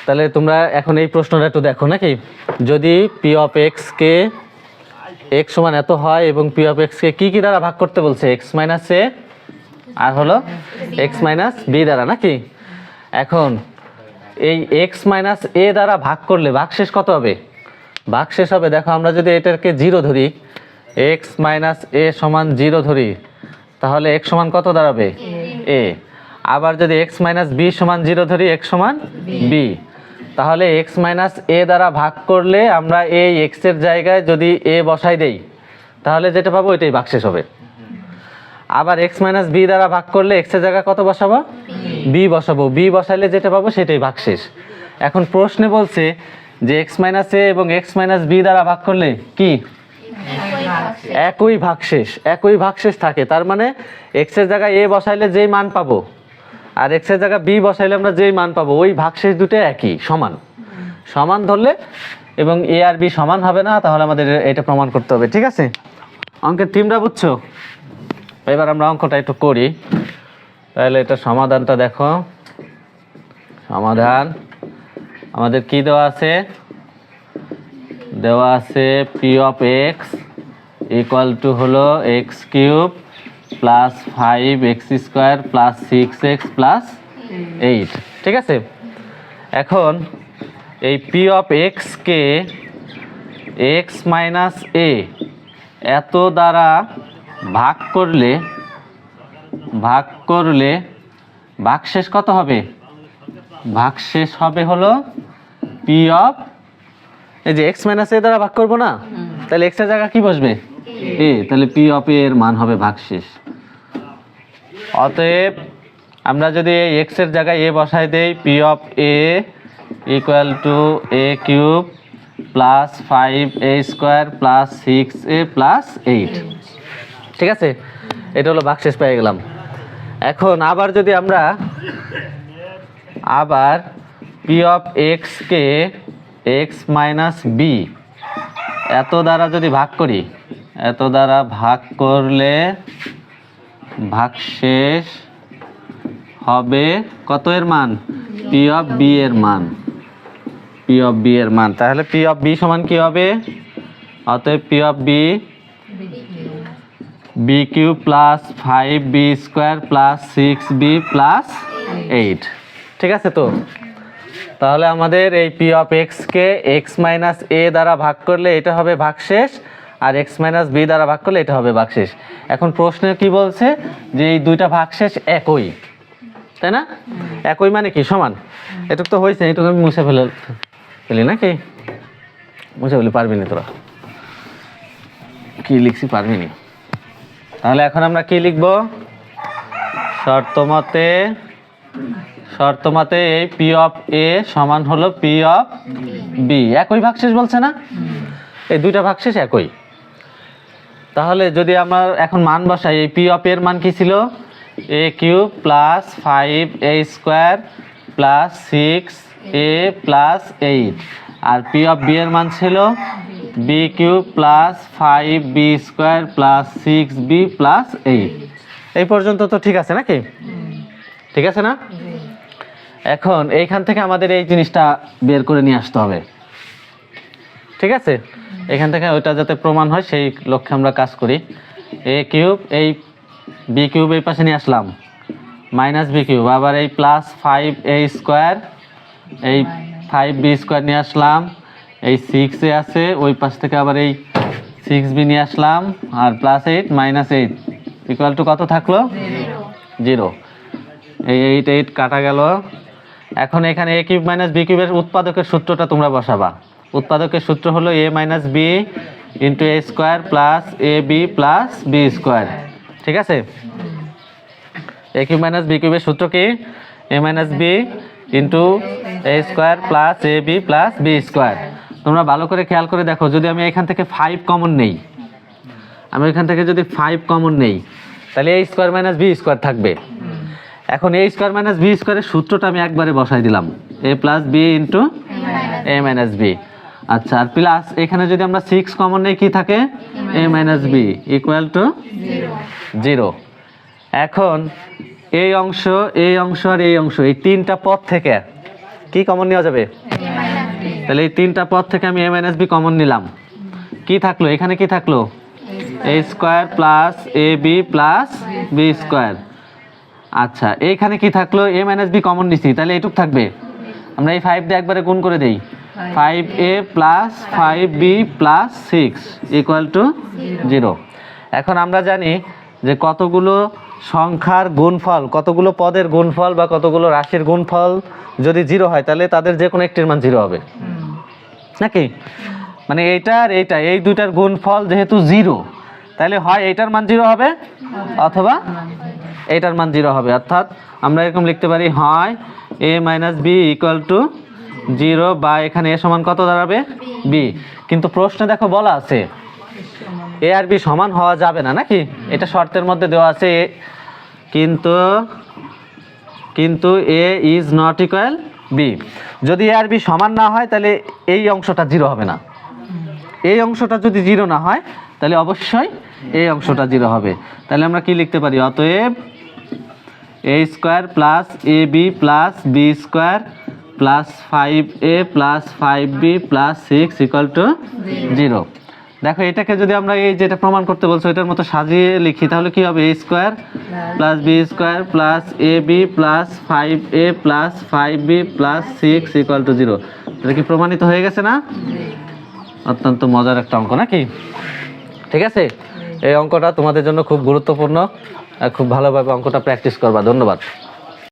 তাহলে তোমরা এখন এই প্রশ্নটা একটু দেখো নাকি, যদি P of x K x সমান এত হয় এবং পি অফ এক্স কে কি দ্বারা ভাগ করতে বলছে, এক্স মাইনাস এ আর হলো এক্স মাইনাস বি দ্বারা নাকি। এখন এই এক্স মাইনাস এ দ্বারা ভাগ করলে ভাগশেষ কত হবে? ভাগশেষ হবে, দেখো আমরা যদি এটাকে 0 ধরি, এক্স মাইনাস এ সমান 0 ধরি, তাহলে এক্স সমান কত দাঁড়াবে? এ। আবার যদি এক্স মাইনাস বি সমান 0 ধরি, এক্স সমান বি, তাহলে এক্স মাইনাস এ দ্বারা ভাগ করলে আমরা এই এক্সের জায়গায় যদি এ বসাই দেই, তাহলে যেটা পাবো এটাই ভাগশেষ হবে। আবার এক্স মাইনাস বি দ্বারা ভাগ করলে এক্সের জায়গায় কত বসাবো? বি বসাবো, বি বসাইলে যেটা পাবো সেটাই ভাগশেষ। এখন প্রশ্নে বলছে যে এক্স মাইনাস এ এবং এক্স মাইনাস বি দ্বারা ভাগ করলে কি একই ভাগশেষ, একই ভাগশেষ থাকে। তার মানে এক্সের জায়গায় এ বসাইলে যেই মান পাবো আর এক্সের জায়গায় বি বসাইলে আমরা যেই মান পাবো, ওই ভাগশেষ দুটো একই, সমান। সমান ধরলে এবং এ আর বি সমান হবে না, তাহলে আমাদের এটা প্রমাণ করতে হবে। ঠিক আছে, অঙ্কের থিমটা বুঝছো? এবার আমরা অঙ্কটা একটু করি। তাহলে এটা সমাধানটা দেখো। সমাধান আমাদের কি দেওয়া আছে? দেওয়া আছে P of X equal to হলো X cube plus 5x² plus 6x plus 8। ঠিক আছে, এখন এই পি অফ এক্সকে এক্স মাইনাস এ এত দ্বারা ভাগ করলে ভাগশেষ কত হবে? ভাগশেষ হবে হলো পি অফ, এই যে এক্স মাইনাস এ দ্বারা ভাগ করবো না, তাহলে এক্স এর জায়গা কি বসবে? এ, তাহলে পি অফ এর মান হবে ভাগশেষ। অতএব আমরা যদি এক্স এর জায়গায় এ বসাই দেই, P of A equal to A cube plus 5a² plus 6a plus 8। ঠিক আছে, এটা হলো ভাগশেষ পেয়ে গেলাম। এখন আবার যদি আমরা পি অফ এক্সকে এক্স মাইনাস বি এত দ্বারা যদি ভাগ করি, এত দ্বারা ভাগ করলে ভাগশেষ হবে কত এর মান? পি অফ বি এর মান, পি অফ বি এর মান। তাহলে পি অফ বি সমান কি হবে? অতএব p of b b cube plus 5b² plus 6b plus 8। ঠিক আছে তো, তাহলে আমাদের এই পি অফ এক্সকে এক্স মাইনাস এ দ্বারা ভাগ করলে এটা হবে ভাগশেষ, আর এক্স মাইনাস বি দ্বারা ভাগ করলে এটা হবে ভাগশেষ। এখন প্রশ্নে কি বলছে যে এই দুইটা ভাগশেষ একই, তাই না? একই মানে কি? সমান। এটুক তো হয়েছে, এটুকু আমি মুছে ফেলি নাকি? মুছে ফেলি, পারবি না তোরা? কি লিখছি পারবি না? তাহলে এখন আমরা কি লিখবো? শর্তমতে এই পি অফ এ সমান হলো পি অফ বি। একই ভাগশেষ বলছে না, এই দুইটা ভাগশেষ একই। তাহলে যদি আমরা এখন মান বসাই, এই পি অফ এর মান কি ছিল? A cube plus 5a² plus 6a plus 8, আর পি অফ বি এর মান ছিল B cube plus 5b² plus 6b plus 8। এই পর্যন্ত তো ঠিক আছে নাকি? ঠিক আছে না? এখন এইখান থেকে আমাদের এই জিনিসটা বের করে নিয়ে আসতে হবে। ঠিক আছে, এখান থেকে ওইটা যাতে প্রমাণ হয় সেই লক্ষ্যে আমরা কাজ করি। এ কিউব, এই বি কিউব এই পাশে নিয়ে আসলাম, মাইনাস বি কিউব, আবার এই প্লাস 5a², এই 5b² নিয়ে আসলাম, এই 6a আছে ওই পাশ থেকে আবার এই 6b নিয়ে আসলাম, আর প্লাস 8 মাইনাস 8 ইকুয়াল টু কত থাকলো? 0। এই 8 কাটা গেল। এখন এখানে এ কিউব মাইনাস বি কিউবের উৎপাদকের সূত্রটা তোমরা বসাবা। উৎপাদকের সূত্র হলো A minus B into a² plus A B plus b²। ঠিক আছে, এ কিউব মাইনাস বি কিউবের সূত্র কি? A minus B into a² plus A B plus b²। তোমরা ভালো করে খেয়াল করে দেখো, যদি আমি এখান থেকে 5 কমন নেই, আমি এখান থেকে যদি 5 কমন নেই, তাহলে a² মাইনাস b² থাকবে। এখন a² মাইনাস b² এর সূত্রটা আমি একবারে বসাই দিলাম, a plus b into a minus b. আচ্ছা, আর প্লাস এখানে যদি আমরা 6 কমন নেই, কি থাকে? এ মাইনাস বি ইকুয়াল টু 0। এখন এই অংশ আর এই অংশ, এই তিনটা পদ থেকে কি কমন নেওয়া যাবে? তাহলে এই তিনটা পদ থেকে আমি a মাইনাস বি কমন নিলাম। কি থাকলো এখানে? কি থাকলো? a square plus A B plus b square. আচ্ছা, এইখানে কি থাকলো? a মাইনাস বি কমন নিছি, তাহলে এইটুক থাকবে। আমরা এই 5 দিয়ে একবারে গুণ করে দেই। 5a plus 5b plus 6 equal to 0। এখন আমরা জানি যে কতগুলো সংখ্যার গুণফল, কতগুলো পদের গুণফল বা কতগুলো রাশির গুণফল যদি 0 হয় তাহলে তাদের যে কোনো একটির মান 0 হবে নাকি? মানে এইটা আর এইটা, এই দুইটার গুণফল যেহেতু 0, তাহলে হয় এইটার মান 0 হবে অথবা এইটার মান 0 হবে। অর্থাৎ আমরা এরকম লিখতে পারি, হয় a minus b equal to 0, বা এখানে a সমান কত দাঁড়াবে? b। কিন্তু প্রশ্নে দেখো বলা আছে a আর b সমান হওয়া যাবে না নাকি? এটা শর্তের মধ্যে দেওয়া আছে, কিন্তু a is not equal b। যদি a আর b সমান না হয় তাহলে এই অংশটা 0 হবে না। এই অংশটা যদি 0 না হয় তাহলে অবশ্যই এই অংশটা 0 হবে। তাহলে আমরা কি লিখতে পারি? অতএব a square plus A B plus b square plus 5a plus 5b plus 6 equal to 0। দেখো এটাকে যদি আমরা এই যেটা প্রমাণ করতে বলছো এটার মতো সাজিয়ে লিখি তাহলে কি হবে? a square plus b square plus A B plus 5a plus 5b plus 6 equal to 0। এটা কি প্রমাণিত হয়ে গেছে না? অত্যন্ত মজার একটা অঙ্ক নাকি? ঠিক আছে, এই অঙ্কটা তোমাদের জন্য খুব গুরুত্বপূর্ণ, খুব ভালোভাবে অঙ্কটা প্র্যাকটিস করবা। ধন্যবাদ।